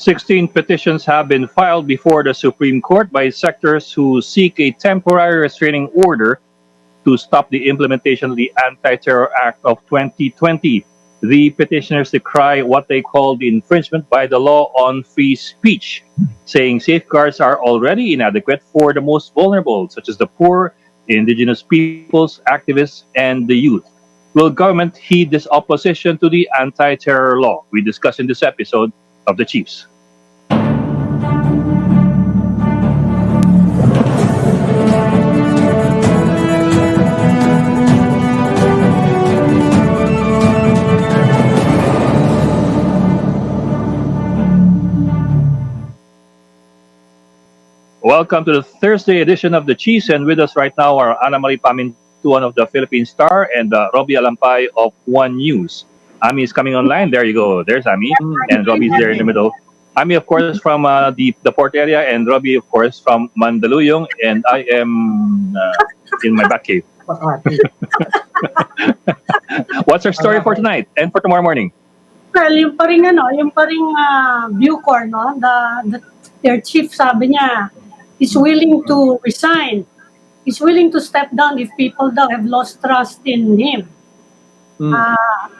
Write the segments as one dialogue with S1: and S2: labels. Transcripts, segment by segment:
S1: 16 petitions have been filed before the Supreme Court by sectors who seek a temporary restraining order to stop the implementation of the Anti-Terror Act of 2020. The petitioners decry what they call the infringement by the law on free speech, saying safeguards are already inadequate for the most vulnerable, such as the poor, indigenous peoples, activists, and the youth. Will government heed this opposition to the anti-terror law? We discuss in this episode of the Chiefs. Welcome to the Thursday edition of the Chiefs, and with us right now are Ana Marie Pamintuan of the Philippine Star and Robbie Alampay of One News. Ami is coming online. There you go. There's Ami, and Robbie's there in the middle. Ami, of course, from the port area, and Robbie, of course, from Mandaluyong, and I am in my back cave. What's our story for tonight and for tomorrow morning?
S2: Well, yung pa rin Bucor, no? Their chief sabi niya, is willing to resign. He's willing to step down if people daw have lost trust in him.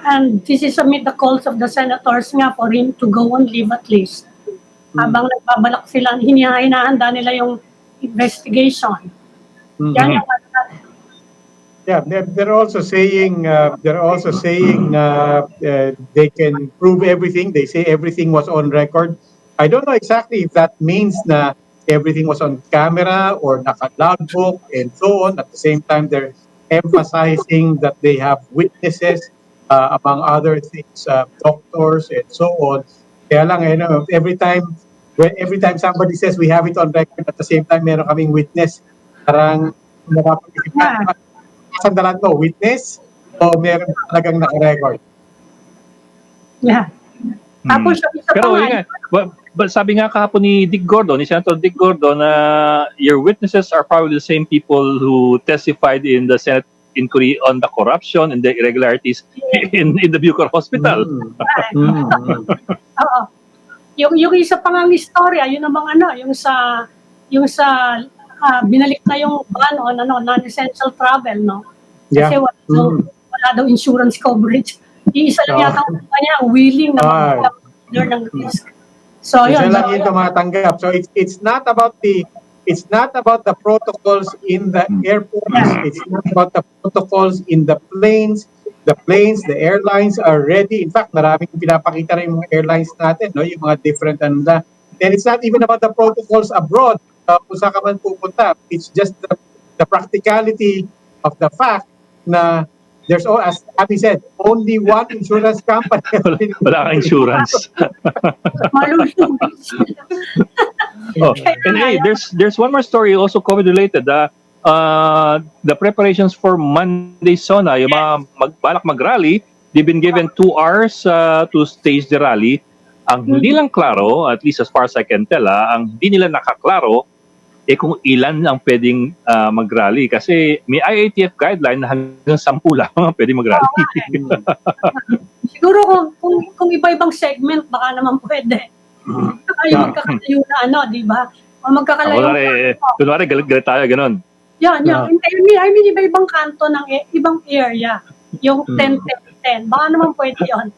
S2: And this is amid the calls of the senators nga for him to go on leave at least. Habang nagbabalak sila, hinahanda nila yung investigation. Yan yung
S3: Yeah, they're also saying they can prove everything. They say everything was on record. I don't know exactly if that means na everything was on camera or naka-logbook and so on. At the same time, they're emphasizing that they have witnesses, among other things, doctors and so on. Kaya lang, every time somebody says we have it on record, at the same time, meron kaming witness. Parang nakapag-isip ka, sandalan to, witness o meron talagang naka-record?
S2: Yeah. Tapos isa
S1: Pero
S2: pa
S1: yun nga, but sabi nga kahapon ni Dick Gordon, ni Senator Dick Gordon, your witnesses are probably the same people who testified in the Senate inquiry on the corruption and the irregularities in the Bucor Hospital.
S2: Oo. Yung isa pang ang istorya, yun namang yung sa binalik na yung ban on non-essential travel, no? Kasi
S3: Yeah.
S2: wala daw insurance coverage. Iisa lang yata ang kanya willing na mag-learn ng risk. So
S3: Isa
S2: yun.
S3: lang yung tumatanggap. So it's not about the protocols in the airports. It's not about the protocols in the planes. The planes, the airlines are ready. In fact, maraming pinapakita na yung mga airlines natin, no? Yung mga different and it's not even about the protocols abroad. Kung saan ka man pupunta. It's just the practicality of the fact na there's, as Abby said, only one insurance company.
S1: Wala kang insurance. And hey, there's one more story also COVID related. The preparations for Monday Sona, yung mga balak mag-rally, they've been given 2 hours to stage the rally. Ang hindi lang klaro, at least as far as I can tell, ang hindi nila nakaklaro kung ilan ang pwedeng mag-rally. Kasi may IATF guideline na hanggang 10 lang ang pwedeng mag-rally.
S2: Siguro kung iba-ibang segment, baka naman pwede. Yung magkakalayo na di ba? O magkakalayo.
S1: Kunwari, galit tayo, ganon.
S2: Yan. I mean, iba-ibang kanto ng ibang area. Yung 10-10-10. Baka naman pwede yun.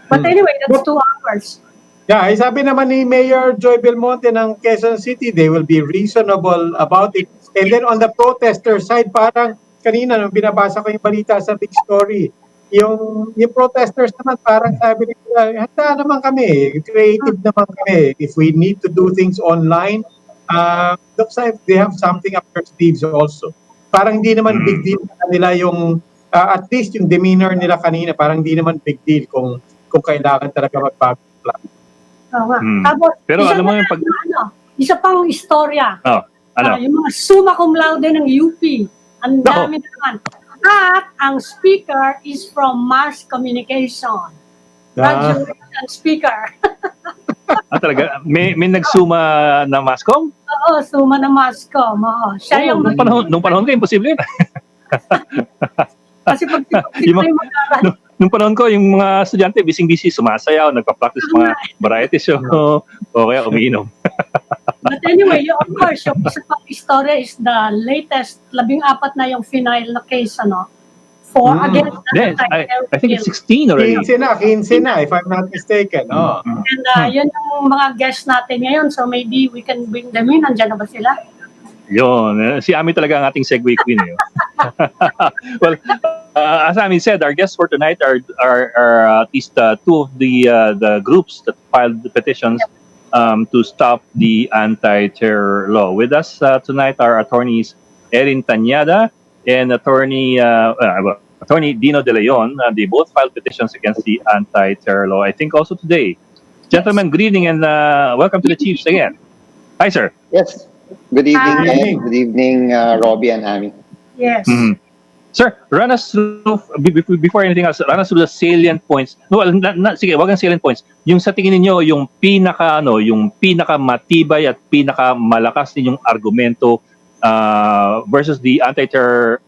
S2: But anyway, that's 2 hours.
S3: Yeah, sabi naman ni Mayor Joy Belmonte ng Quezon City, they will be reasonable about it. And then on the protester side, parang kanina nung binabasa ko yung balita sa Big Story, yung protesters naman parang sabi nila, handa naman kami, creative naman kami. If we need to do things online, looks like they have something up their sleeves also. Parang hindi naman big deal sa kanila yung, at least yung demeanor nila kanina, parang hindi naman big deal kung kailangan talaga magbago ng plan.
S2: Tapos,
S1: pero alam mo yung
S2: isa pang istorya. Yung mga summa cum laude ng UP. Ang dami naman. At ang speaker is from mass communication. Graduation speaker.
S1: Talaga? May nagsuma na mascom?
S2: Oo, suma na mascom. Siya yung
S1: nung panahon ko, imposible yun.
S2: Kasi pag yung mag-aral.
S1: Nung panahon ko, yung mga estudyante, bising-busy, sumasayaw, nagpa-practice mga variety show, o kaya umiinom.
S2: But anyway, of course, yung isa pang istorya is the latest, 14 na yung final na case, for against
S1: Yes, I think it's 16 already.
S3: 15 na, if I'm not mistaken. Oh.
S2: And yun yung mga guests natin ngayon, so maybe we can bring them in. Nandiyan na ba sila?
S1: Yun, si Ami talaga ang ating segue queen. Well, as Ami said, our guests for tonight are at least two of the groups that filed the petitions to stop the anti-terror law. With us tonight are attorneys Erin Tanyada and attorney Dino De Leon. They both filed petitions against the anti-terror law, I think also today. Gentlemen, good evening and welcome to the Chiefs again. Hi, sir.
S4: Yes. Good evening,
S2: Hi.
S4: Ed. Good evening, Robbie and Ami.
S2: Yes.
S1: Sir, run us through, before anything else, run us through the salient points. No, sige, wag ang salient points. Yung sa tingin niyo yung pinakamatibay at pinakamalakas ninyong argumento versus the anti-terror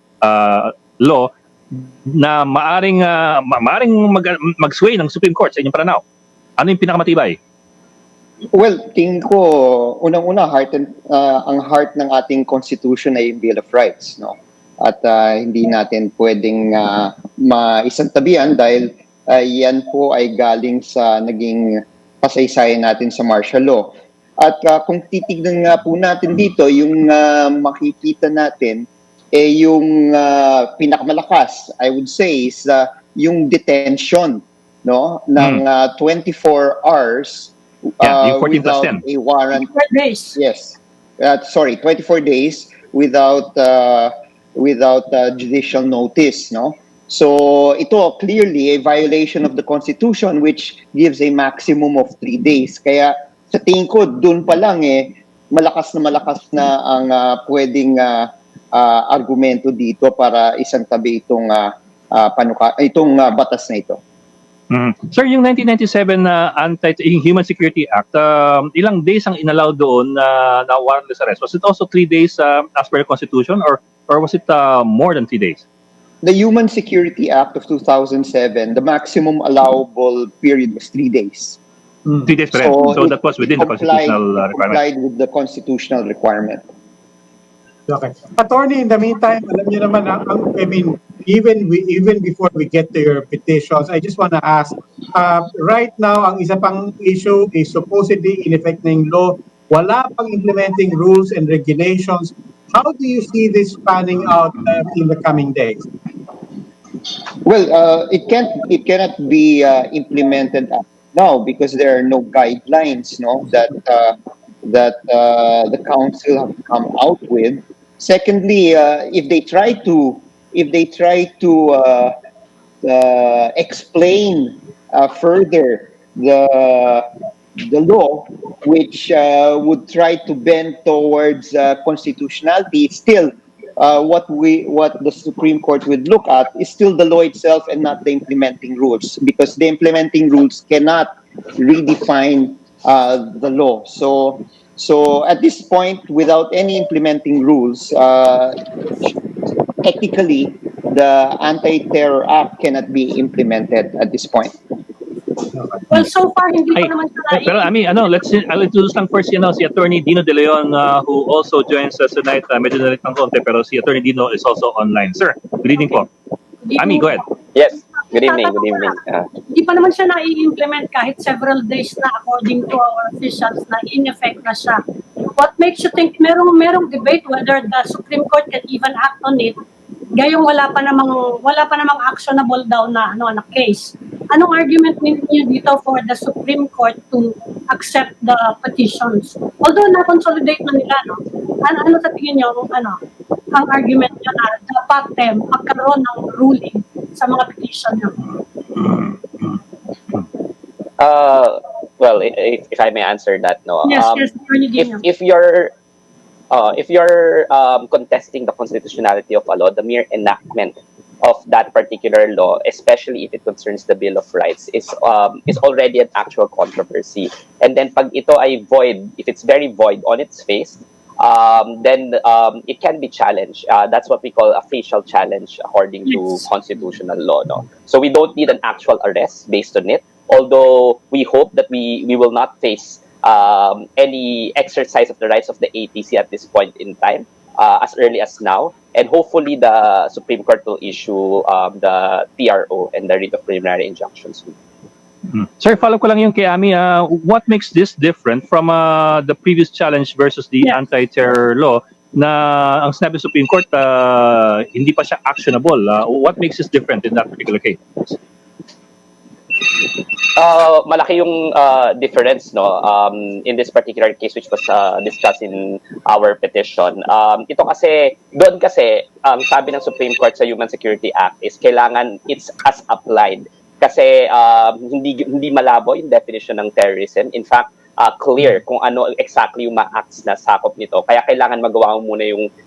S1: law na maaring mag-sway ng Supreme Court sa inyong pananaw. Ano yung pinakamatibay?
S4: Well, tingin ko, unang-una, ang heart ng ating Constitution ay yung Bill of Rights, no? At hindi natin pwedeng maisantabihan dahil yan po ay galing sa naging kasaysayan natin sa martial law. At kung titignan nga po natin dito, yung makikita natin, yung pinakamalakas, I would say, is yung detention, no, ng 24 hours
S1: yung 14 plus
S4: without
S1: 10.
S4: a warrant.
S2: 24 days.
S4: Yes. 24 days without judicial notice, no? So ito clearly a violation of the Constitution which gives a maximum of 3 days. Kaya sa tingin ko doon pa lang malakas na ang pwedeng argumento dito para isang tabi itong batas na ito.
S1: Sir, yung 1997 na Human Security Act, ilang days ang inallow doon na warrantless arrest? Was it also 3 days as per the Constitution or was it more than 3 days?
S4: The Human Security Act of 2007, the maximum allowable period was 3 days.
S1: 3 days pa rin. So that was within the constitutional requirement.
S4: Complied with the constitutional requirement.
S3: Okay. Attorney, in the meantime, alam niyo naman, even before we get to your petitions, I just want to ask, right now, ang isa pang issue is supposedly in effect na yung law, wala pang implementing rules and regulations. How do you see this panning out in the coming days?
S4: Well, it cannot be implemented now because there are no guidelines, no, that the council have come out with. Secondly, if they try to explain further the law, which would try to bend towards constitutionality, still what the Supreme Court would look at is still the law itself and not the implementing rules, because the implementing rules cannot redefine the law. So at this point, without any implementing rules, technically, the Anti-Terror Act cannot be implemented at this point.
S2: Well, so far, hindi pa naman siya
S1: Pero I'll introduce lang first si Attorney Dino De Leon, who also joins us tonight. Medyo nalit ng konti, pero si Attorney Dino is also online. Sir, good evening po. Ami, go ahead.
S5: Yes, good evening, good evening.
S2: Hindi pa naman siya na-i-implement kahit several days na according to our officials na in-effect na siya. What makes you think merong debate whether the Supreme Court can even act on it? Gayong wala pa namang actionable daw na case. Anong argument ninyo dito for the Supreme Court to accept the petitions? Although na-consolidate na nila, no? Ano sa tingin niyo ang argument niyo na dapat magkaroon ng ruling sa mga petition niyo?
S5: Well, if I may answer that, no.
S2: Yes,
S5: if you're contesting the constitutionality of a law, the mere enactment of that particular law, especially if it concerns the Bill of Rights, is already an actual controversy. And then pag ito ay void, if it's very void on its face, then it can be challenged. That's what we call a facial challenge according to
S2: Yes.
S5: constitutional law. No? So we don't need an actual arrest based on it, although we hope that we will not face any exercise of the rights of the ATC at this point in time, as early as now. And hopefully the Supreme Court will issue the TRO and the writ of preliminary injunction soon.
S1: Sir, follow ko lang yung kay Ami. What makes this different from the previous challenge versus the
S2: Yes.
S1: anti-terror law na ang sinabi ng Supreme Court hindi pa siya actionable? What makes this different in that particular case?
S5: Malaki yung difference, no, in this particular case which was discussed in our petition. Ito kasi, doon kasi, sabi ng Supreme Court sa Human Security Act is kailangan it's as applied. Kasi hindi malabo yung definition ng terrorism. In fact, clear kung ano exactly yung mga acts na sakop nito. Kaya kailangan magawa mo muna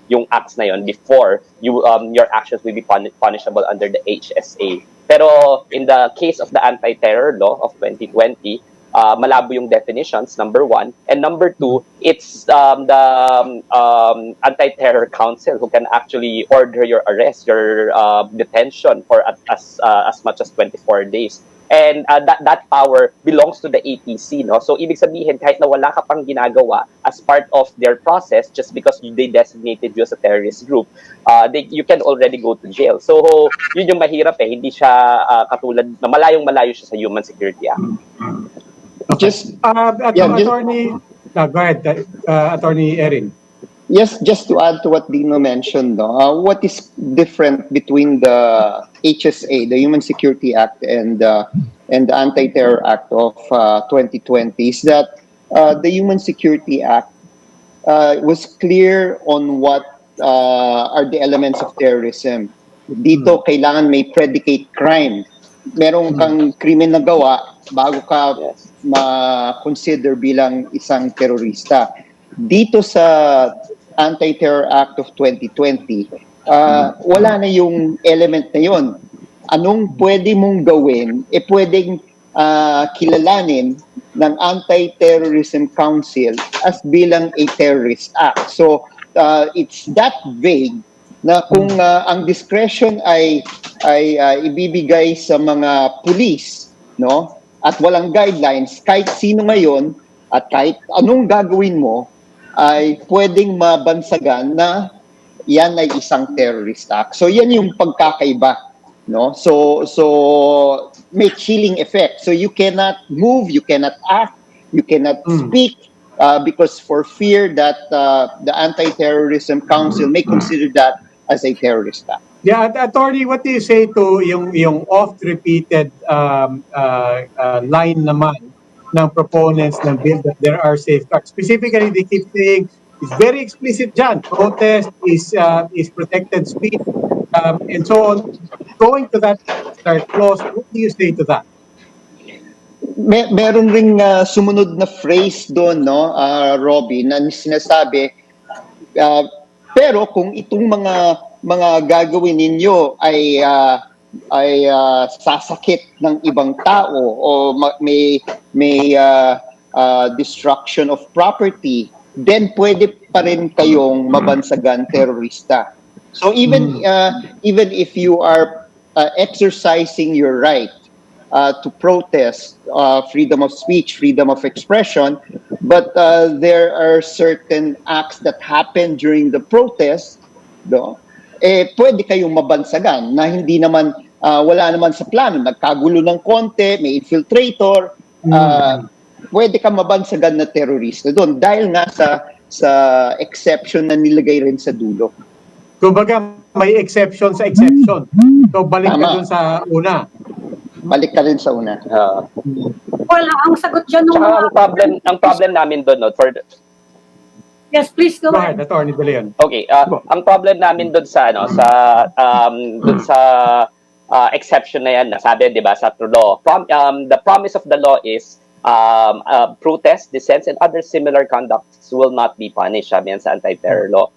S5: yung acts na yon before your actions will be punishable under the HSA. Pero in the case of the anti-terror law of 2020, malabo yung definitions, number one. And number two, it's the Anti-Terror Council who can actually order your arrest, your detention for as much as 24 days. And that power belongs to the ATC, no? So ibig sabihin, kahit na wala ka pang ginagawa as part of their process, just because they designated you as a terrorist group, you can already go to jail. So yun yung mahirap hindi siya katulad na malayong-malayo siya sa Human Security Act.
S4: Just
S3: Attorney, go ahead, Attorney Erin.
S4: Yes, just to add to what Dino mentioned, what is different between the HSA, the Human Security Act, and the Anti-Terror Act of 2020 is that the Human Security Act was clear on what are the elements of terrorism. Dito, kailangan may predicate crime. Merong kang krimen na gawa bago ka ma-consider bilang isang terorista. Dito sa Anti-Terror Act of 2020, wala na yung element na yon. Anong pwede mong gawin, pwedeng kilalanin ng Anti-Terrorism Council as bilang a terrorist act. So, it's that vague na kung ang discretion ay ibibigay sa mga police, no? At walang guidelines, kahit sino ngayon at kahit anong gagawin mo, ay pwedeng mabansagan na yan ay isang terrorist act. So yan yung pagkakaiba, no? So may chilling effect. So you cannot move, you cannot act, you cannot speak because for fear that the Anti-Terrorism Council may consider that as a terrorist act.
S3: Yeah, Attorney, what do you say to yung oft-repeated line naman ng proponents ng bill that there are safeguards? Specifically, they keep saying it's very explicit dyan. Protest is protected speech and so on. Going to that clause, what do you say to that?
S4: Meron ring sumunod na phrase doon, no, Robby, na sinasabi, pero kung itong mga gagawin ninyo ay sasakit ng ibang tao o may destruction of property, then pwede pa rin kayong mabansagan terorista. So even if you are exercising your right to protest, freedom of speech, freedom of expression, but there are certain acts that happen during the protest, no? Pwede kayong mabansagan na hindi naman, wala naman sa plano, nagkagulo ng konti, may infiltrator, pwede ka mabansagan na terorista doon dahil nga sa exception na nilagay rin sa dulo.
S3: Kumbaga, may exception sa exception. So balik ka dun sa una.
S4: Balik ka rin sa una.
S2: Well, ang sagot dyan nung...
S5: Ang problem namin doon, no,
S2: Yes, please go ahead.
S3: Attorney De Leon.
S5: Okay, ang problem namin doon sa exception na yan, sabi 'di ba sa law. The promise of the law is protest, dissents, and other similar conducts will not be punished, sabi yan sa anti-terror law.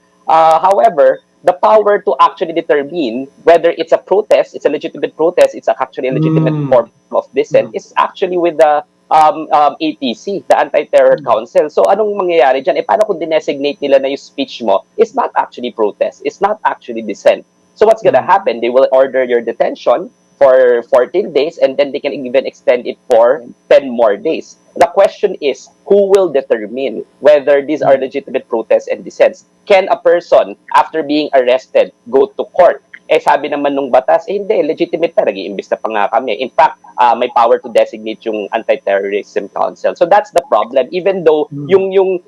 S5: However, the power to actually determine whether it's a protest, it's a legitimate protest, it's actually a legitimate form of dissent, is actually with the ATC, the Anti-Terror Council. So anong mangyayari dyan? Paano kung dinesignate nila na yung speech mo is not actually protest, it's not actually dissent? So what's gonna happen? They will order your detention for 14 days and then they can even extend it for 10 more days. The question is, who will determine whether these are legitimate protests and dissents? Can a person, after being arrested, go to court? Sabi naman nung batas, hindi, legitimate pa, nag-iimbis na pa nga kami. In fact, may power to designate yung Anti-Terrorism Council. So that's the problem. Even though yung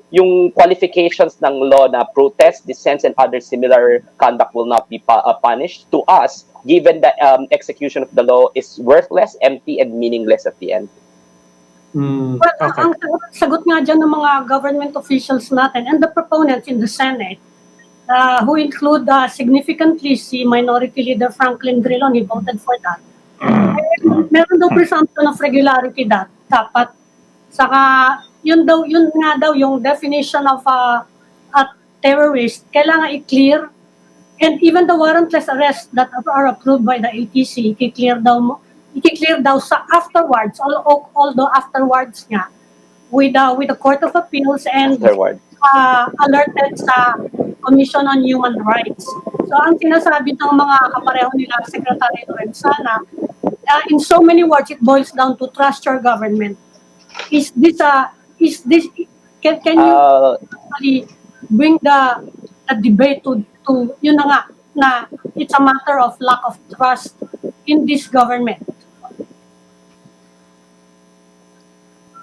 S5: qualifications ng law na protest, dissents, and other similar conduct will not be punished, to us, given that execution of the law is worthless, empty, and meaningless at the end.
S2: Well, ang sagot nga dyan ng mga government officials natin and the proponents in the Senate, who include significantly si Minority Leader Franklin Drilon, he voted for that. Meron daw presumption of regularity dapat. Saka, yun nga daw yung definition of a terrorist, kailangan i-clear. And even the warrantless arrests that are approved by the ATC, i-clear daw sa afterwards, although afterwards nga, with the Court of Appeals and alerted sa Commission on Human Rights. So ang sinasabi ng mga kapareho nila, Secretary Lorenzana, in so many words, it boils down to trust your government. Can you actually bring the debate to yun na nga, na it's a matter of lack of trust in this government?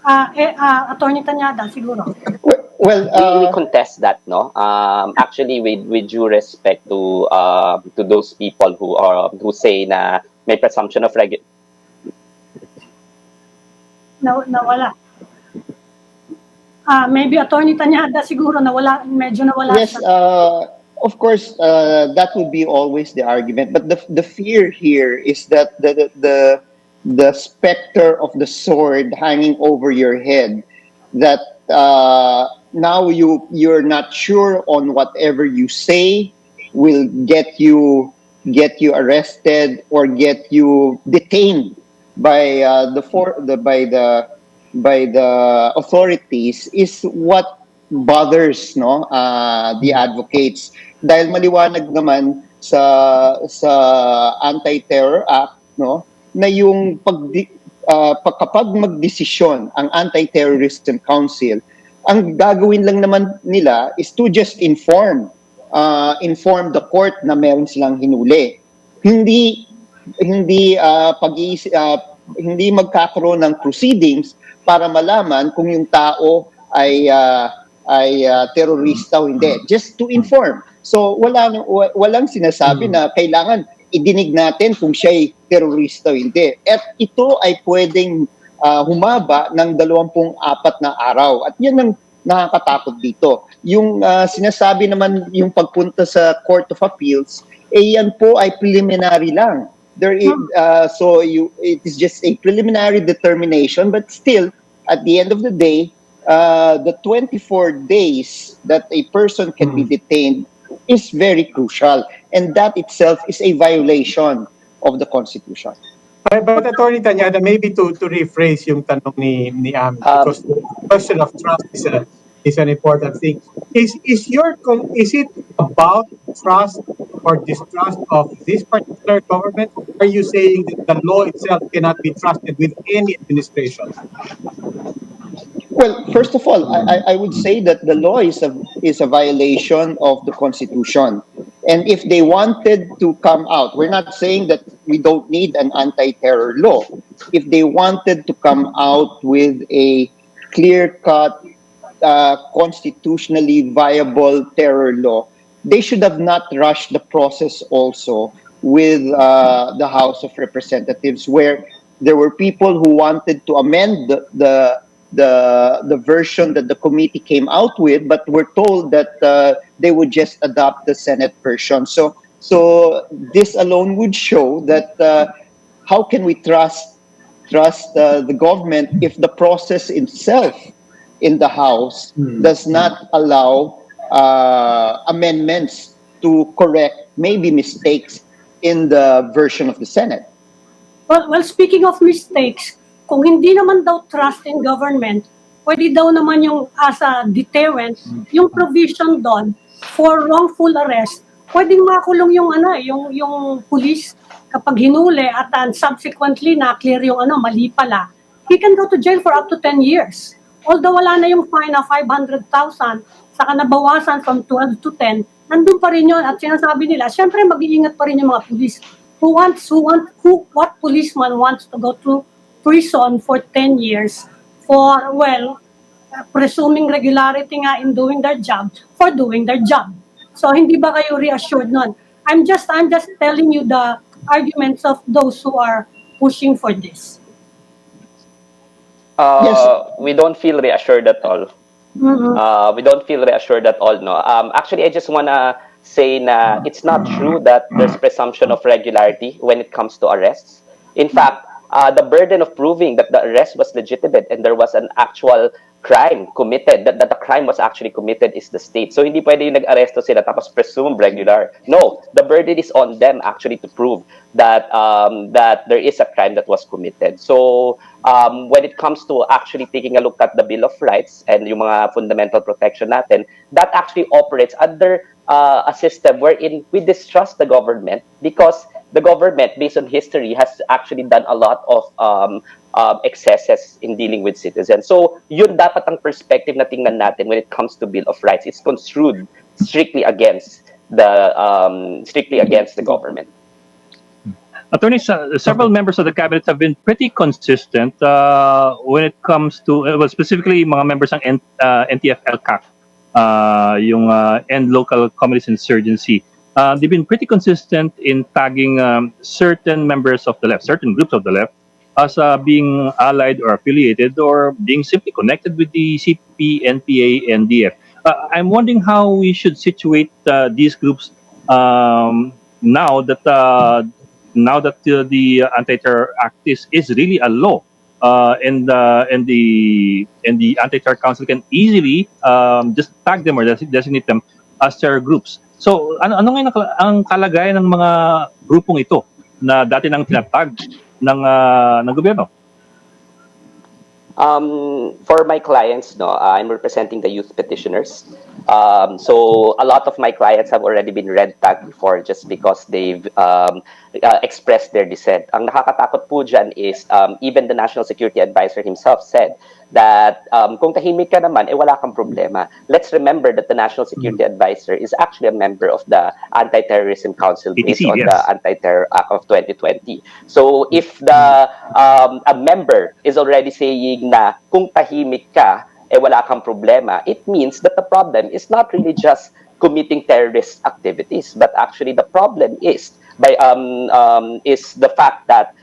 S2: Attorney Tanyada, siguro.
S5: Well, we contest that, no. Actually, with due respect to those people who say na may presumption of
S2: Nawala. Maybe Attorney Tanyada siguro medyo nawala.
S4: Yes, of course, that would be always the argument. But the fear here is that the specter of the sword hanging over your head, that now you're not sure on whatever you say will get you arrested or get you detained by the authorities is what bothers the advocates, dahil maliwanag naman sa Anti-Terror Act na yung kapag magdesisyon ang Anti-Terrorism Council, ang gagawin lang naman nila is to just inform the court na meron silang hinuli. Hindi magkakaroon ng proceedings para malaman kung yung tao ay terorista o hindi. Just to inform. So walang sinasabi na kailangan idinig natin kung siya'y terorista o hindi. At ito ay pwedeng humaba ng 24 na araw. At yan ang nakakatakot dito. Yung sinasabi naman yung pagpunta sa Court of Appeals, yan po ay preliminary lang. It is just a preliminary determination, but still, at the end of the day, the 24 days that a person can be detained is very crucial, and that itself is a violation of the Constitution.
S3: But Attorney Tanyada, maybe to rephrase yung tanong ni Ami, because the question of trust is an important thing. Is it about trust or distrust of this particular government? Are you saying that the law itself cannot be trusted with any administration?
S4: Well, first of all, I would say that the law is a violation of the Constitution. And if they wanted to come out, we're not saying that we don't need an anti-terror law. If they wanted to come out with a clear-cut, constitutionally viable terror law, they should have not rushed the process also with the House of Representatives, where there were people who wanted to amend the version that the committee came out with, but were told that they would just adopt the Senate version. So this alone would show that how can we trust the government if the process itself in the House does not allow amendments to correct maybe mistakes in the version of the Senate?
S2: Well, speaking of mistakes, kung hindi naman daw trust in government, pwede daw naman yung as a deterrent, yung provision doon for wrongful arrest, pwedeng makulong yung yung police kapag hinuli at subsequently na clear yung mali pala. He can go to jail for up to 10 years. Although wala na yung fine na 500,000, saka nabawasan from 12 to 10, nandun pa rin yun at sinasabi nila, syempre mag-iingat pa rin yung mga police. What policeman wants to go to prison for 10 years for, well, presuming regularity nga in doing their job, for doing their job. So hindi ba kayo reassured nun? I'm just telling you the arguments of those who are pushing for this.
S4: Yes.
S5: We don't feel reassured at all. We don't feel reassured at all. No. Actually, I just wanna say na it's not true that there's presumption of regularity when it comes to arrests. In fact, the burden of proving that the arrest was legitimate and there was an actual crime committed, that the crime was actually committed, is the state. So hindi pwede yung nag-aresto sila tapos presume regular. No, the burden is on them actually to prove that that there is a crime that was committed. So when it comes to actually taking a look at the Bill of Rights and yung mga fundamental protection natin, that actually operates under a system wherein we distrust the government because the government, based on history, has actually done a lot of excesses in dealing with citizens. So yun dapat ang perspective na tingnan natin when it comes to Bill of Rights. It's construed strictly against the government.
S1: Attorney, several members of the cabinet have been pretty consistent when it comes to, well, specifically mga members ng NTF-LCAC, yung End Local Communist Insurgency. They've been pretty consistent in tagging certain members of the left, certain groups of the left, as being allied or affiliated or being simply connected with the CP, NPA, and DF. I'm wondering how we should situate these groups now that the Anti-Terror Act is really a law, and the Anti-Terror Council can easily just tag them or designate them as terror groups. So ano ngayon ang kalagayan ng mga grupong ito na dati nang tinatag ng gobyerno?
S5: For my clients, no, I'm representing the youth petitioners. So a lot of my clients have already been red tagged before just because they've expressed their dissent. Ang nakakatakot po dyan is even the National Security Advisor himself said that kung tahimik ka naman, wala kang problema. Let's remember that the National Security Advisor is actually a member of the Anti-Terrorism Council based on the Anti-Terror Act of 2020. So if a member is already saying na kung tahimik ka, wala kang problema, it means that the problem is not really just committing terrorist activities, but actually the problem is the fact that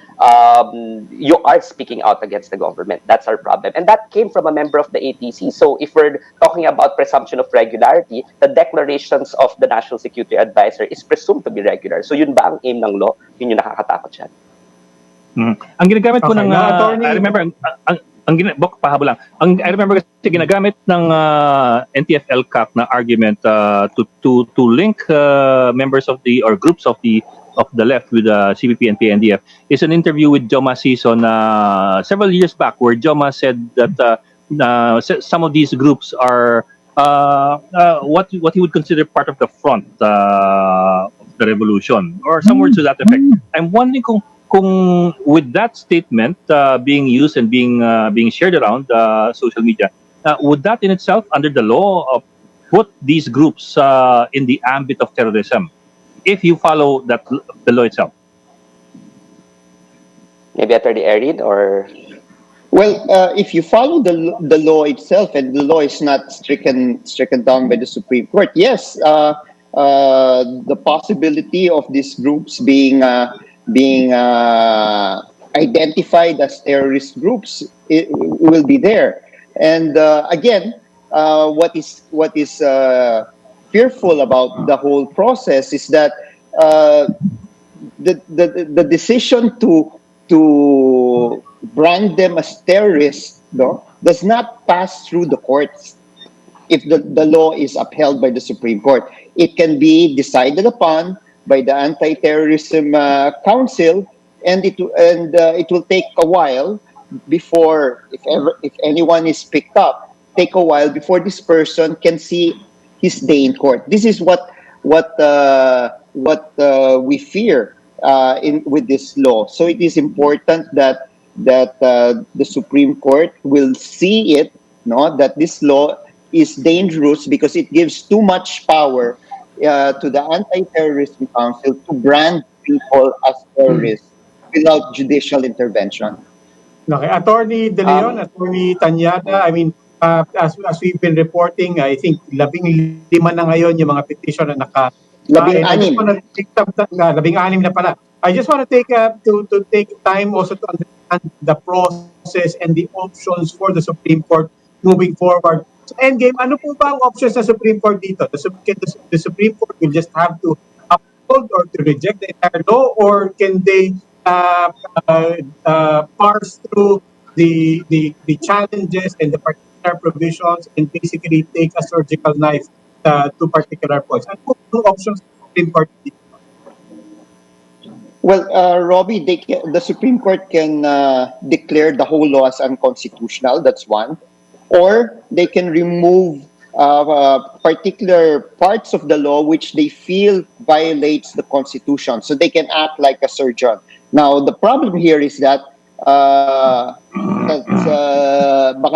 S5: you are speaking out against the government. That's our problem. And that came from a member of the ATC. So if we're talking about presumption of regularity, the declarations of the National Security Advisor is presumed to be regular. So yun ba ang aim ng law? Yun yung nakakatakot siya.
S1: Ang ginagamit po ng I remember I remember kasi ginagamit ng NTF-LCAC na argument to link members of the or groups of the left with CPP, NPA, NDF is an interview with Joma Sison several years back, where Joma said that some of these groups are what he would consider part of the front of the revolution, or some words to that effect. I'm wondering kung with that statement being used and being shared around social media, would that in itself, under the law, put these groups in the ambit of terrorism, if you follow the law itself?
S5: Maybe Attorney Erin or...
S4: Well, if you follow the law itself, and the law is not stricken down by the Supreme Court, yes, the possibility of these groups being identified as terrorist groups, it will be there. And again, what is fearful about the whole process is that the decision to brand them as terrorists, no, does not pass through the courts. If the law is upheld by the Supreme Court, it can be decided upon by the Anti-Terrorism Council, and it will take a while before, if anyone is picked up, take a while before this person can see his day in court. This is what we fear in with this law. So it is important that the Supreme Court will see it, no, that this law is dangerous because it gives too much power to the Anti-Terrorism Council to brand people as terrorists without judicial intervention.
S3: Okay. Attorney De Leon, Attorney Tanyada, I mean, as we've been reporting, I think 15 na ngayon yung mga petition na and I just
S4: 16.
S3: want to take some 16 na pala. I just want to take to take time also to understand the process and the options for the Supreme Court moving forward. So endgame, ano po ba ang options ng Supreme Court dito? The Supreme Court will just have to uphold or to reject the entire law, or can they parse through the challenges and the particular provisions and basically take a surgical knife to particular points? And two options Supreme Court.
S4: Well, Robbie, the Supreme Court can declare the whole law as unconstitutional. That's one. Or they can remove particular parts of the law which they feel violates the Constitution. So they can act like a surgeon. Now, the problem here is that baka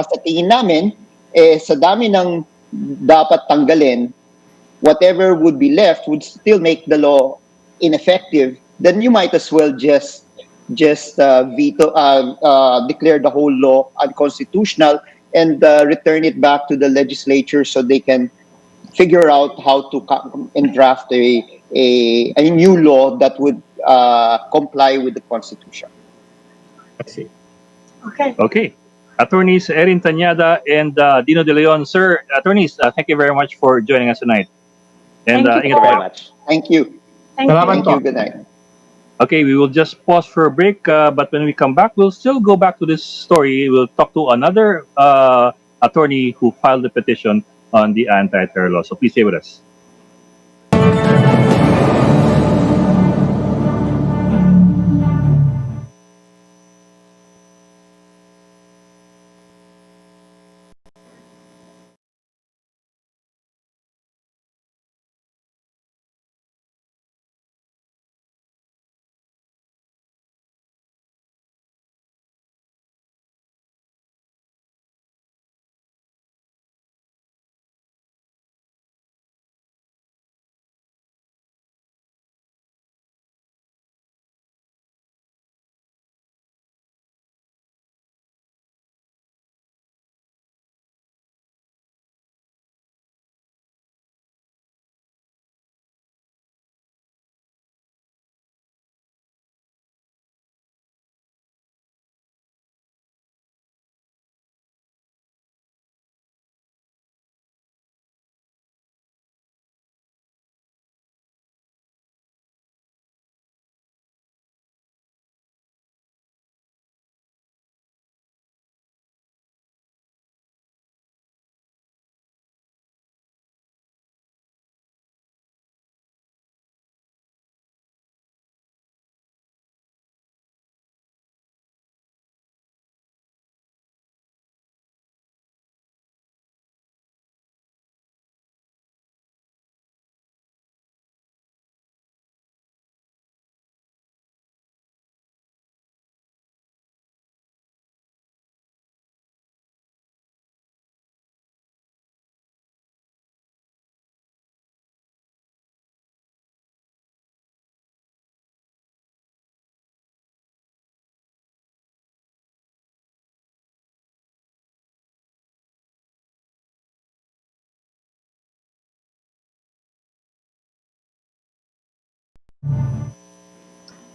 S4: sa tingin namin, sa dami ng dapat tanggalin, whatever would be left would still make the law ineffective. Then you might as well just veto, declare the whole law unconstitutional and return it back to the legislature so they can figure out how to and draft a new law that would comply with the Constitution.
S3: I see.
S1: Okay. Attorneys Erin Tanyada and Dino De Leon. Sir, attorneys, thank you very much for joining us tonight. And
S2: Thank you
S1: ingat
S5: very
S1: po.
S5: much.
S4: Thank you.
S2: Thank you.
S4: Thank you. Good night.
S1: Okay, we will just pause for a break, but when we come back, we'll still go back to this story. We'll talk to another attorney who filed the petition on the anti-terror law. So please stay with us.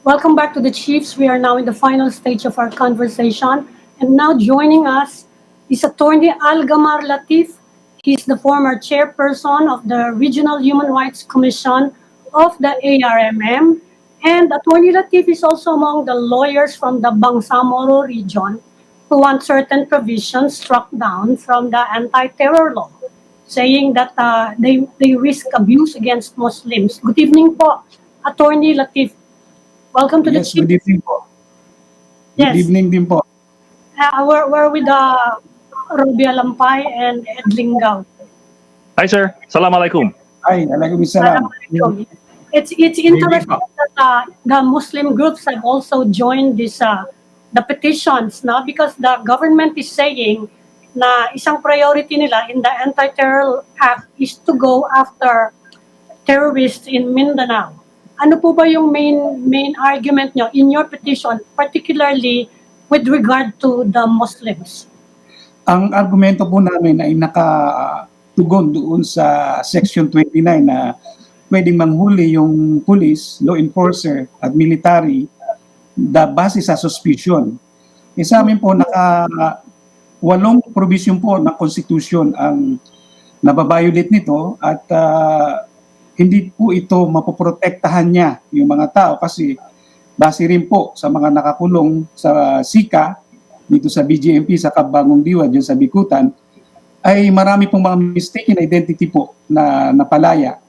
S2: Welcome back to the Chiefs. We are now in the final stage of our conversation. And now joining us is Attorney Algamar Latif. He's the former chairperson of the Regional Human Rights Commission of the ARMM. And Attorney Latif is also among the lawyers from the Bangsamoro region who want certain provisions struck down from the anti-terror law, saying that they risk abuse against Muslims. Good evening po, Attorney Latif. Welcome to the
S6: Yes,
S2: Chief.
S6: good evening po.
S2: Yes.
S6: Good evening din po.
S2: we're with Rubia Lampay and Ed Lingaw.
S1: Hi, sir. Assalamualaikum.
S6: Ay, alaikum salam.
S2: It's interesting that the Muslim groups have also joined this the petitions, no? Because the government is saying na isang priority nila in the Anti-Terror Act is to go after terrorists in Mindanao. Ano po ba yung main argument nyo in your petition, particularly with regard to the Muslims?
S6: Ang argumento po namin ay nakatugon doon sa Section 29 na pwedeng manghuli yung police, law enforcer at military base sa suspicion. Sa amin po, walong provision po ng Constitution ang nababiolate nito at hindi po ito mapoprotektahan niya yung mga tao kasi base rin po sa mga nakakulong sa SICA, dito sa BGMP, sa Kabangong Diwa, dyan sa Bikutan, ay marami pong mga mistaken identity po na napalaya.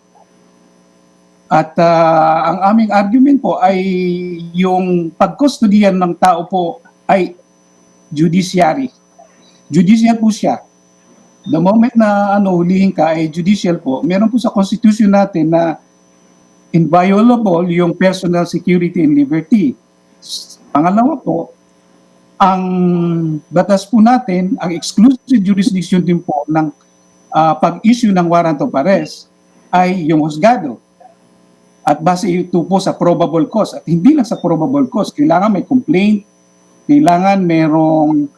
S6: At ang aming argument po ay yung pagkustodiyan ng tao po ay judiciary. Judicial po siya. The moment na hulihin ka ay judicial po, meron po sa Constitution natin na inviolable yung personal security and liberty. Pangalawa po, ang batas po natin, ang exclusive jurisdiction din po ng pag-issue ng warrant of arrest ay yung husgado. At base ito po sa probable cause. At hindi lang sa probable cause, kailangan may complaint, kailangan merong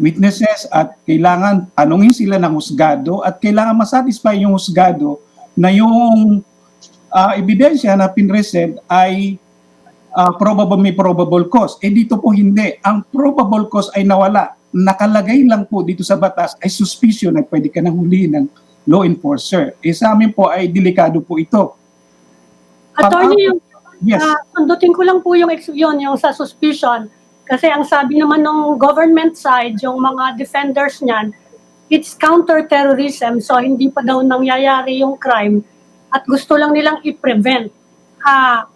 S6: witnesses at kailangan tanungin sila ng husgado at kailangan masatisfy yung husgado na yung ebidensya na pinresent ay may probable cause. Dito po hindi. Ang probable cause ay nawala. Nakalagay lang po dito sa batas ay suspicion na pwede ka nang hulihin ng law enforcer. Sa amin po ay delikado po ito.
S2: Attorney,
S6: yes.
S2: Pundutin ko lang po yung sa suspicion. Kasi ang sabi naman ng government side, yung mga defenders niyan, it's counter-terrorism, so hindi pa daw nangyayari yung crime at gusto lang nilang i-prevent.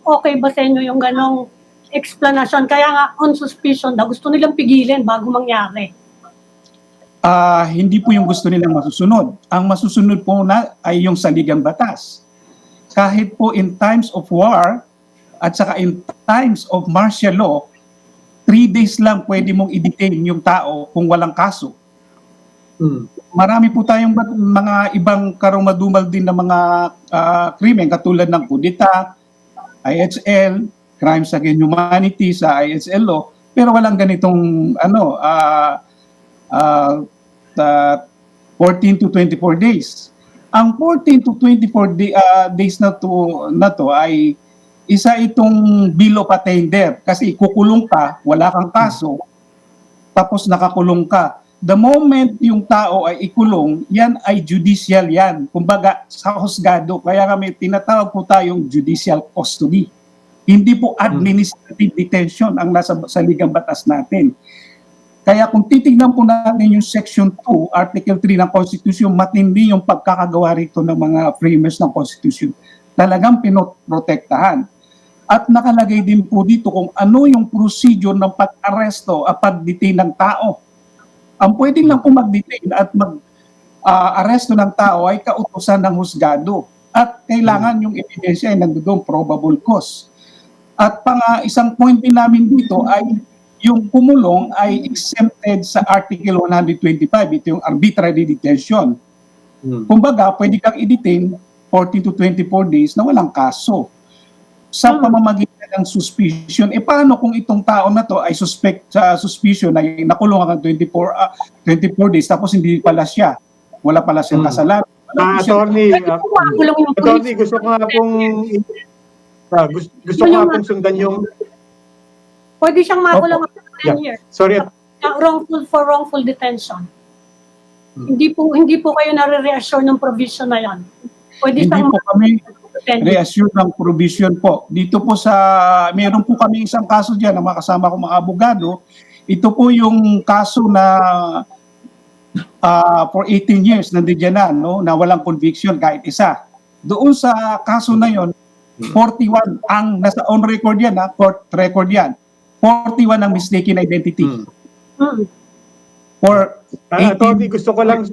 S2: Okay ba sa inyo yung ganong explanation? Kaya nga, on suspicion daw, gusto nilang pigilin bago mangyari.
S6: Hindi po yung gusto nilang masusunod. Ang masusunod po na ay yung saligang batas. Kahit po in times of war at saka in times of martial law, 3 days lang pwede mong i-detain yung tao kung walang kaso. Marami po tayong mga ibang karumadumal din na mga krimen katulad ng kudeta, IHL, crimes against humanity sa IHL law, pero walang ganitong 14 to 24 days. Ang 14 to 24 days na to ay isa itong bill of attainder kasi kukulong ka, wala kang kaso, tapos nakakulong ka. The moment yung tao ay ikulong, yan ay judicial yan. Kumbaga sa husgado, kaya kami tinatawag po tayong judicial custody. Hindi po administrative detention ang nasa saligang batas natin. Kaya kung titignan po natin yung Section 2, Article 3 ng Constitution, matindi yung pagkakagawa rito ng mga framers ng Constitution. Talagang pinoprotektahan. At nakalagay din po dito kung ano yung procedure ng pag-aresto at pag-detain ng tao. Ang pwede lang po mag-detain at mag-aresto ng tao ay kautusan ng husgado. At kailangan yung ebidensya ay nandoon, probable cause. At isang point din namin dito ay yung kumulong ay exempted sa Article 125. Ito yung arbitrary detention. Kumbaga, pwede kang i-detain 14 to 24 days na walang kaso. Sa pamamagitan ng suspicion, paano kung itong tao na to ay suspicion ay nakulong hanggang 24 days tapos hindi pala siya, wala pala siyang kasalanan.
S3: Attorney, gusto ko nga pong sundan yung
S2: pwede siyang makulong hanggang 10 years.
S3: Sorry.
S2: Wrongful detention. Hindi po kayo nare-reassure ng provision na yan. Pwede
S6: hindi po kami reassure ng provision po. Dito po meron po kami isang kaso dyan na makasama ko mga abogado. Ito po yung kaso na for 18 years nandiyan na walang conviction kahit isa. Doon sa kaso na yon, 41 ang nasa on record yan, court record yan. 41 ang mistaken identity. For
S3: Attorney, gusto ko lang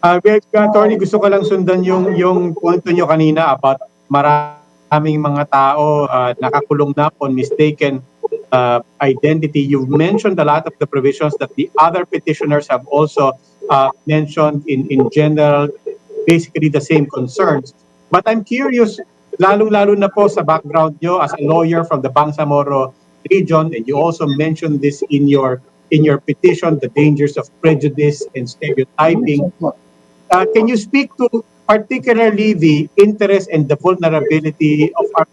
S3: Attorney, gusto ko lang sundan yung punto nyo kanina about maraming mga tao nakakulong na on mistaken identity. You've mentioned a lot of the provisions that the other petitioners have also mentioned in general, basically the same concerns. But I'm curious, lalong-lalo na po sa background nyo as a lawyer from the Bangsamoro region, and you also mentioned this in your petition, the dangers of prejudice and stereotyping. Can you speak to particularly the interest and the vulnerability of our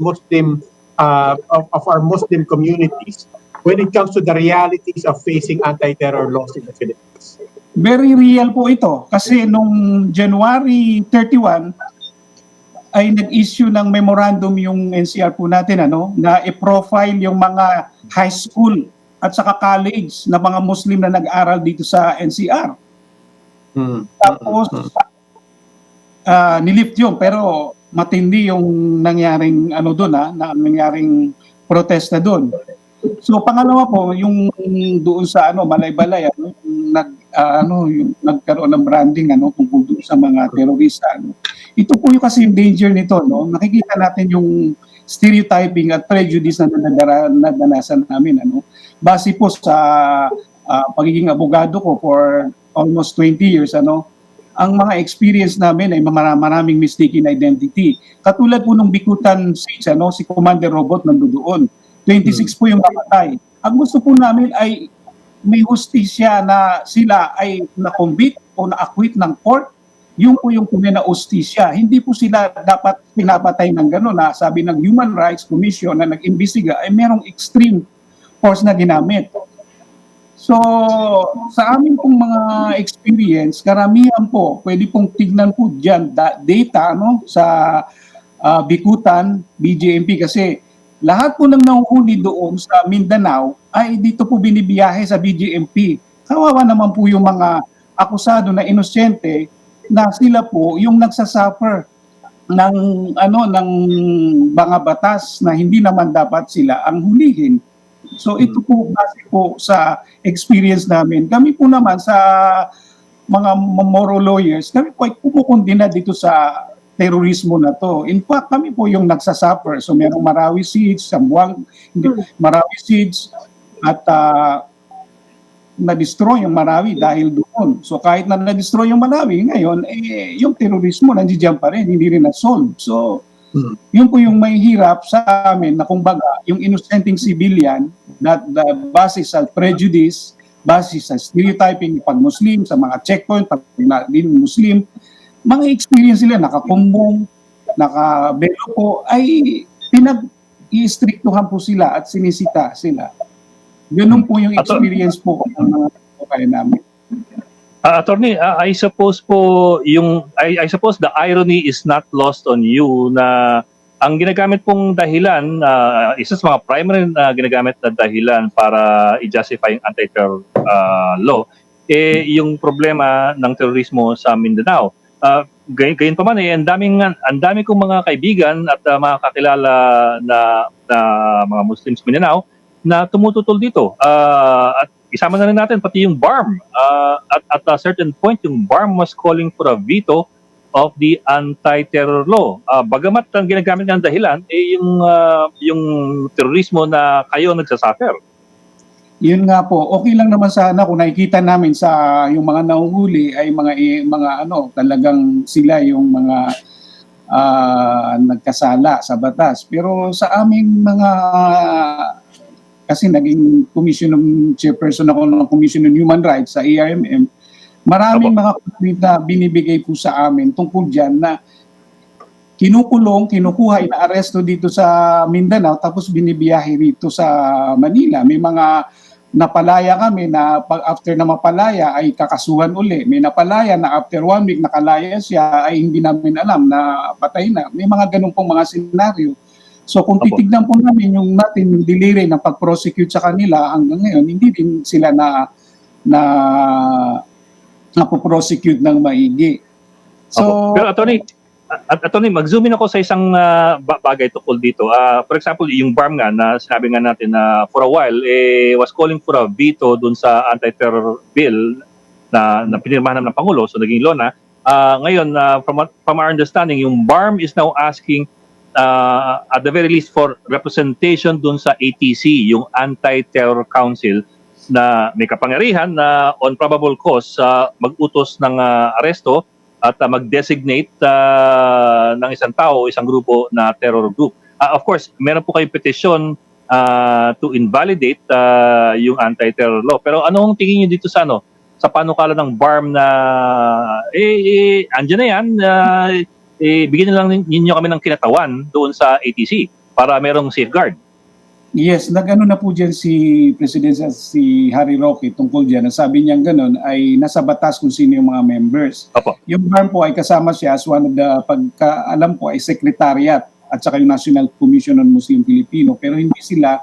S3: Muslim communities when it comes to the realities of facing anti-terror laws in the Philippines?
S6: Very real po ito kasi nung January 31 ay nag-issue ng memorandum yung NCR po natin na i-profile yung mga high school at saka college na mga Muslim na nag-aral dito sa NCR. Tapos nilift yun pero matindi yung nangyaring doon na nangyaring protesta doon. So pangalawa po yung doon sa Malay-Balay yung nagkaroon ng branding tungkol doon sa mga terorista. Ito po yung kasi yung danger nito nakikita natin yung stereotyping at prejudice na nadanasan namin base po sa pagiging abogado ko for almost 20 years ang mga experience namin ay maraming mistaken identity. Katulad po nung Bikutan Siege si Commander Robot nandoon. 26 po yung namatay. Ang gusto po namin ay may hustisya na sila ay na-convict o na-acquit ng court. Yung po yung tunay na hustisya. Hindi po sila dapat pinapatay ng gano'n na sabi ng Human Rights Commission na nag-imbestiga ay merong extreme force na ginamit. So, sa amin pong mga experience, karamihan po, pwede pong tignan po dyan data sa Bikutan, BJMP kasi lahat po ng nahuhuli doon sa Mindanao ay dito po binibiyahe sa BJMP. Kawawa naman po yung mga akusado na inosente na sila po yung nagsasuffer ng ng mga batas na hindi naman dapat sila ang hulihin. So ito po base po sa experience namin. Kami po naman sa mga moral lawyers, kami po ay kumukundina dito sa terorismo na to. In fact, kami po yung nagsasuffer. So merong Marawi Siege, Marawi Siege at na-destroy yung Marawi dahil doon. So kahit na na-destroy yung Marawi, ngayon, yung terorismo nandiyan pa rin, hindi rin na-solve. So yun po yung may hirap sa amin na kumbaga, yung innocenteng civilian na base sa prejudice, base sa stereotyping pag Muslim, sa mga checkpoint, pag din Muslim, mga experience sila, nakakumbong, nakabelo po, ay pinag-i-strictuhan po sila at sinisita sila. Ganun po yung experience po ng mga kaya namin.
S1: Attorney, I suppose I suppose the irony is not lost on you na ang ginagamit pong dahilan, isa sa mga primary na ginagamit na dahilan para i-justify yung anti-terror law, yung problema ng terorismo sa Mindanao. Gayon pa man ang dami kong mga kaibigan at mga kakilala na mga Muslims Mindanao na tumututol dito. At isama na rin natin pati yung BARM. At a certain point, yung BARM was calling for a veto of the anti-terror law. Bagamat ang ginagamit ng dahilan yung terorismo na kayo nagsasuffer.
S6: Yun nga po, okay lang naman sana kung nakikita namin sa yung mga nahuhuli ay mga talagang sila yung mga nagkasala sa batas. Pero sa aming mga kasi naging chairperson ako ng Commission on Human Rights sa ARMM, maraming mga complaint na binibigay po sa amin tungkol dyan na kinukuha, inaaresto dito sa Mindanao tapos binibiyahe rito sa Manila. May mga napalaya kami na after na mapalaya ay kakasuhan uli. May napalaya na after 1 week nakalaya siya ay hindi namin alam na patay na. May mga ganun pong mga senaryo. So kung titignan po namin yung delay ng pag-prosecute sa kanila hanggang ngayon, hindi din sila na po-prosecute ng maigi. So,
S1: pero attorney, At Attorney, mag-zoom in ako sa isang bagay tukol dito. For example, yung BARM nga na sinabi nga natin na for a while was calling for a veto dun sa anti-terror bill na pinirmahan ng Pangulo, so naging law na. Ngayon, from our understanding, yung BARM is now asking at the very least for representation dun sa ATC, yung Anti-Terror Council, na may kapangyarihan na on probable cause mag-utos ng aresto at mag-designate ng isang tao, isang grupo na terror group. Of course, meron po kayong petition to invalidate yung anti-terror law. Pero anong tingin niyo dito sa sa panukala ng BARM na andyan na yan, bigyan na lang ninyo kami ng kinatawan doon sa ATC para merong safeguard.
S6: Yes, nag-ano na po dyan si President si Harry Roque tungkol dyan. Ang sabi niya gano'n ay nasa batas kung sino yung mga members.
S1: Opo.
S6: Yung BARM po ay kasama siya as one of the, pagkaalam ko ay secretariat at saka yung National Commission on Muslim Filipino. Pero hindi sila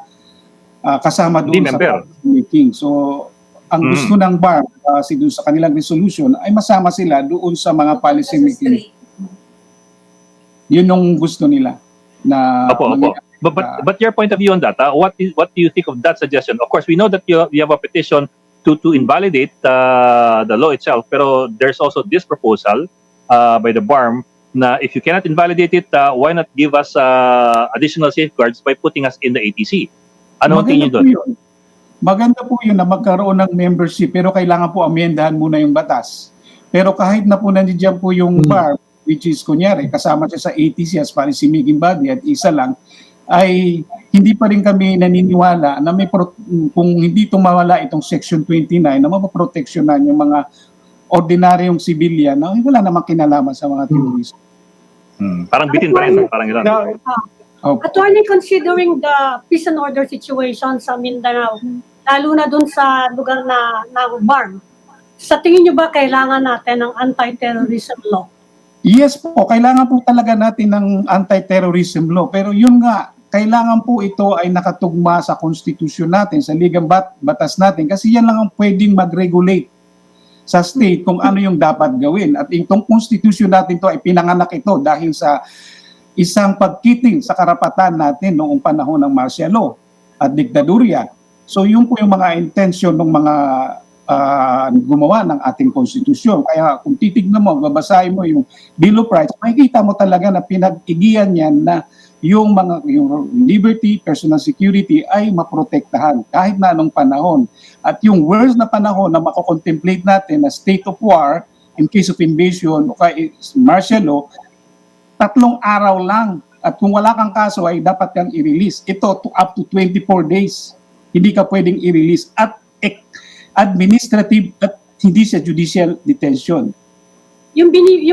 S6: kasama doon sa meeting. So, ang gusto ng BARM doon sa kanilang resolution ay masama sila doon sa mga policy meeting. Yun yung gusto nila. Na
S1: opo. But your point of view on that, what do you think of that suggestion? Of course, we know that you have a petition to invalidate the law itself, pero there's also this proposal by the BARM na if you cannot invalidate it, why not give us additional safeguards by putting us in the ATC? Ano ang tingin doon?
S6: Maganda po yun na magkaroon ng membership, pero kailangan po amendahan muna yung batas. Pero kahit na po nandiyan po yung BARM, which is kunyari, kasama siya sa ATC as policy making body at isa lang, ay hindi pa rin kami naniniwala na kung hindi tumawala itong Section 29 na mapoproteksyonan yung mga ordinaryong civilian na wala namang kinalaman sa mga terrorist.
S1: Parang bitin pa rin. Parang ilan.
S2: Actually, considering the peace and order situation sa Mindanao, lalo na dun sa lugar na BARM, sa tingin nyo ba kailangan natin ng anti-terrorism law?
S6: Yes po, kailangan po talaga natin ng anti-terrorism law. Pero yun nga, kailangan po ito ay nakatugma sa konstitusyon natin, sa ligang batas natin, kasi yan lang ang pwedeng mag-regulate sa state kung ano yung dapat gawin. At itong konstitusyon natin to ay pinanganak ito dahil sa isang pagkiting sa karapatan natin noong panahon ng martial law at diktadurya. So yun po yung mga intensyon ng mga gumawa ng ating konstitusyon. Kaya kung titignan mo, babasahin mo yung Bill of Rights, makikita mo talaga na pinag-igiyan yan na yung liberty, personal security ay maprotektahan kahit na anong panahon. At yung worst na panahon na makokontemplate natin na state of war in case of invasion o kaya martial law, 3 araw lang. At kung wala kang kaso ay dapat kang i-release. Ito up to 24 days. Hindi ka pwedeng i-release at administrative at hindi sa judicial detention.
S2: Yung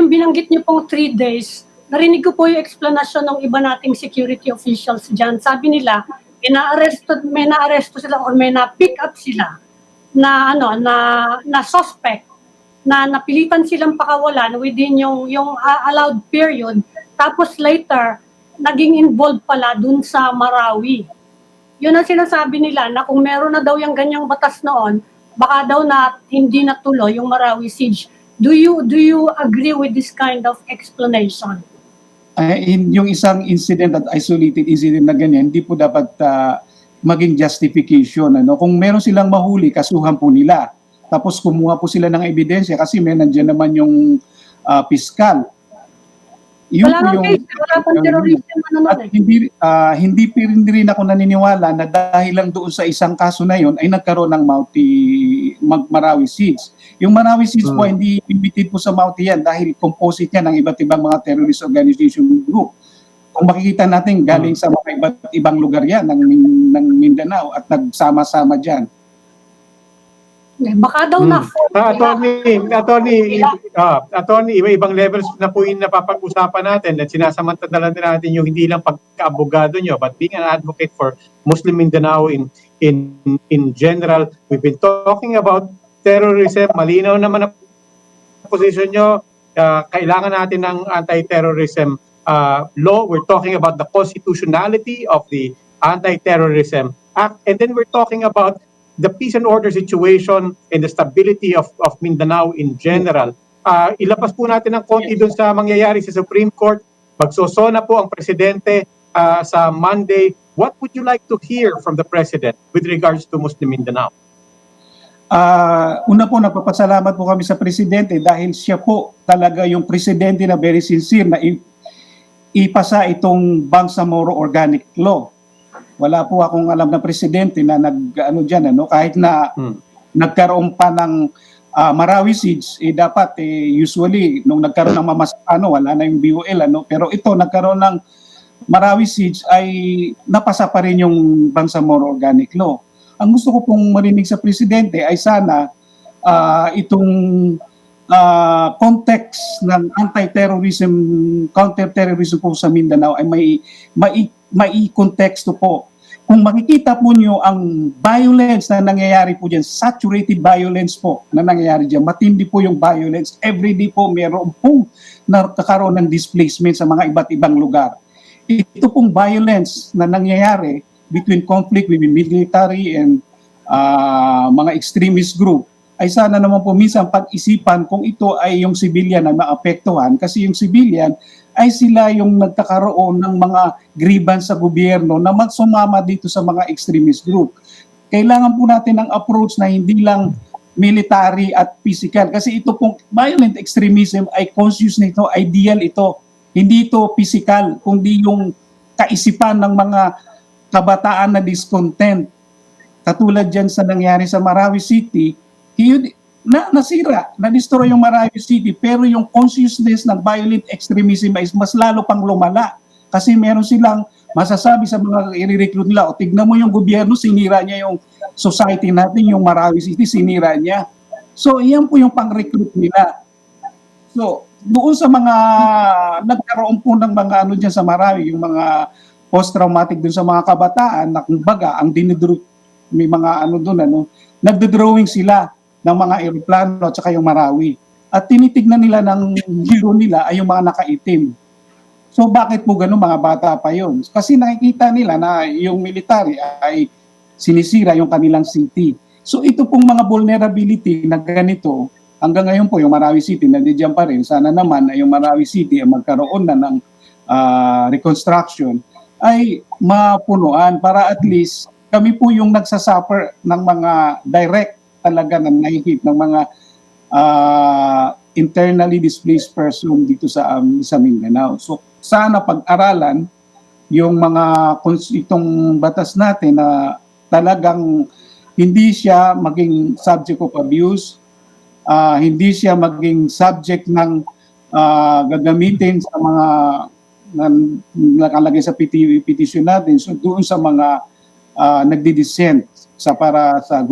S2: binanggit niyo pong 3 days, narinig ko po yung explanation ng iba nating security officials dyan. Sabi nila, may na-arresto sila or may na-pick up sila na suspect na napilitan silang pakawalan within yung allowed period. Tapos later, naging involved pala dun sa Marawi. Yun ang sinasabi nila na kung meron na daw yung ganyang batas noon, baka daw na hindi natuloy yung Marawi siege. Do you agree with this kind of explanation?
S6: Yung isang incident at isolated incident na ganyan, hindi po dapat maging justification. Kung meron silang mahuli, kasuhan po nila. Tapos kumuha po sila ng ebidensya kasi may nandiyan naman yung piskal.
S2: Wala pang terrorism.
S6: At hindi rin ako naniniwala na dahil lang doon sa isang kaso na yon ay nagkaroon ng Marawi siege. Yung Marawi siege po hindi limited po sa Mauti yan dahil composite yan ng iba't ibang mga terrorist organization group. Kung makikita natin galing sa mga iba't ibang lugar yan ng Mindanao at nagsama-sama dyan.
S2: Baka daw na
S3: Attorney, iba-ibang levels na po yung napapag-usapan natin at sinasamantala natin yung hindi lang pagka-abogado nyo but being an advocate for Muslim Mindanao in general. We've been talking about terrorism. Malinaw naman ang position nyo. Kailangan natin ng anti-terrorism law. We're talking about the constitutionality of the Anti-Terrorism Act, and then we're talking about the peace and order situation and the stability of Mindanao in general. Ilabas po natin ng konti doon sa mangyayari sa Supreme Court. Magsosona po ang presidente sa Monday. What would you like to hear from the president with regards to Muslim Mindanao?
S6: Una po, nagpapasalamat po kami sa presidente dahil siya po talaga yung presidente na very sincere na ipasa itong Bangsamoro Organic Law. Wala po akong alam na presidente na kahit na nagkaroon pa ng Marawi Siege, dapat usually nung nagkaroon ng Mamasakano, wala na yung BOL, pero ito nagkaroon ng Marawi Siege ay napasa pa rin yung Bangsamoro Organic Law. Ang gusto ko pong marinig sa presidente ay sana itong context ng anti-terrorism, counter-terrorism po sa Mindanao ay may konteksto po. Kung makikita po nyo ang violence na nangyayari po dyan, saturated violence po na nangyayari dyan, matindi po yung violence. Everyday po meron pong nakakaroon ng displacement sa mga iba't ibang lugar. Ito pong violence na nangyayari between conflict between military and mga extremist group, ay sana naman po minsan pag-isipan kung ito ay yung civilian na maapektuhan, kasi yung civilian ay sila yung nagkakaroon ng mga grievance sa gobyerno na magsumama dito sa mga extremist group. Kailangan po natin ng approach na hindi lang military at physical, kasi ito pong violent extremism ay conscious nito, ideal ito. Hindi ito physical, kundi yung kaisipan ng mga kabataan na discontent. Katulad dyan sa nangyari sa Marawi City, nasira, na-destroy yung Marawi City, pero yung consciousness ng violent extremism ay mas lalo pang lumala. Kasi meron silang masasabi sa mga i-recruit nila, o tignan mo yung gobyerno, sinira niya yung society natin, yung Marawi City, sinira niya. So, iyan po yung pang-recruit nila. So, doon sa mga nagkaroon po ng mga dyan sa Marawi, yung mga post-traumatic dun sa mga kabataan, na kumbaga, may mga nagdo-drawing sila ng mga aeroplano at saka yung Marawi. At tinitignan nila ng hero nila ay yung mga nakaitim. So bakit po ganun, mga bata pa yun? Kasi nakikita nila na yung military ay sinisira yung kanilang city. So ito pong mga vulnerability na ganito, hanggang ngayon po yung Marawi City nandiyan pa rin. Sana naman ay yung Marawi City ay magkaroon na ng reconstruction ay mapunuan para at least kami po yung nagsasuffer ng mga direct talaga na nahihit ng mga internally displaced person dito sa Mindanao. So sana pag-aralan yung itong batas natin na talagang hindi siya maging subject of abuse, hindi siya maging subject ng gagamitin sa mga nakalagay sa petition natin. So doon sa mga nagdi-dissent para sa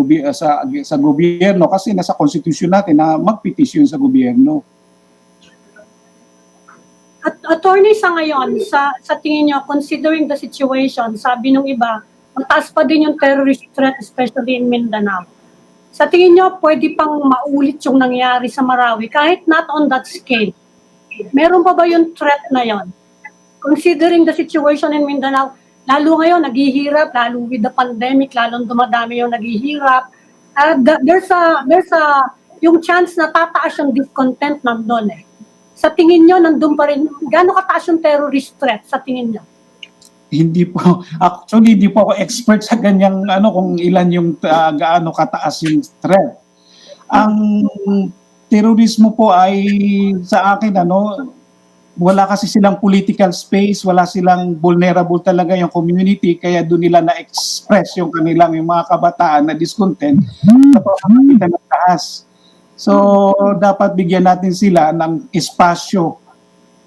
S6: gobyerno, kasi nasa constitution natin na mag-petition sa gobyerno.
S2: At attorney, sa ngayon, sa tingin niyo, considering the situation, sabi nung iba, mataas pa din yung terrorist threat, especially in Mindanao. Sa tingin niyo, pwede pang maulit yung nangyari sa Marawi, kahit not on that scale. Meron pa ba yung threat na yon? Considering the situation in Mindanao, lalo ngayon naghihirap, lalo with the pandemic, lalong dumadami yung naghihirap. There's yung chance na tataas yung discontent nandun eh. Sa tingin nyo, nandun pa rin, gaano kataas yung terrorist threat sa tingin nyo?
S6: Hindi po, actually hindi po ako expert sa ganyang kung ilan yung gaano kataas yung threat. Ang terorismo po ay sa akin wala kasi silang political space, wala silang vulnerable talaga yung community, kaya doon nila na-express yung mga kabataan na discontent sa pamamagitan ng taas. So, dapat bigyan natin sila ng espasyo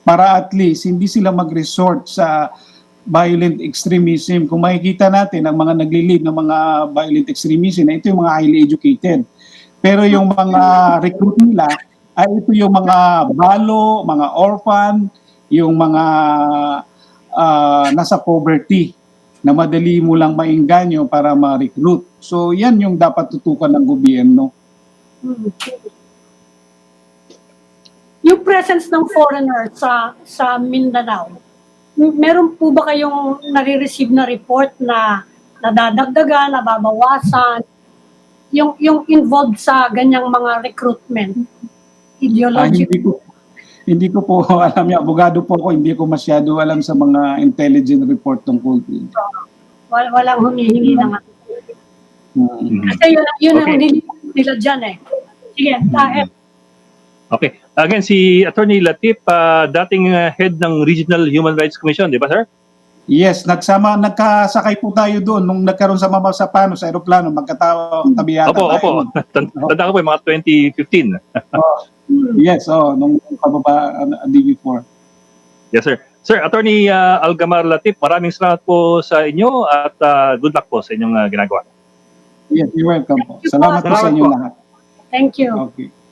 S6: para at least hindi sila mag-resort sa violent extremism. Kung makikita natin ang mga nagli-lead ng mga violent extremism, ito yung mga highly educated. Pero yung mga recruit nila, ay ito yung mga balo, mga orphan, yung mga nasa poverty na madali mo lang maingganyo para ma-recruit. So yan yung dapat tutukan ng gobyerno.
S2: Yung presence ng foreigner sa Mindanao, meron po ba kayong nare-receive na report na nadadagdagan, nababawasan, yung involved sa ganyang mga recruitment? Ideology.
S6: Hindi ko po alam yan. Abogado po ako, hindi ko masyado alam sa mga intelligence report tungkol dito.
S2: Walang humihingi ng Kasi yun ang nililito nila dyan eh. Sige,
S1: Okay. Again, si Attorney Latif, dating head ng Regional Human Rights Commission, di ba, sir?
S6: Yes, nagkasakay po tayo doon nung nagkaroon sa Mapasapano sa aeroplano, magkatabi yata tayo.
S1: Opo. Tanda ko po, mga 2015.
S6: Yes, nung pababa DB4.
S1: Yes, sir. Sir, Attorney Algamar Latif, maraming salamat po sa inyo at good luck po sa inyong ginagawa.
S6: Yes, you're welcome po. Salamat po sa inyo lahat.
S2: Thank you.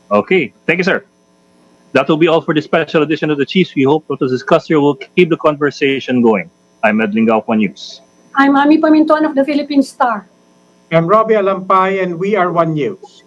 S1: Okay. Thank you, sir. That will be all for this special edition of the Chiefs. We hope what was discussed here will keep the conversation going. I'm Ed Lingao of One News.
S2: I'm Ami Pamintuan of the Philippine Star.
S3: I'm Robbie Alampay, and we are One News.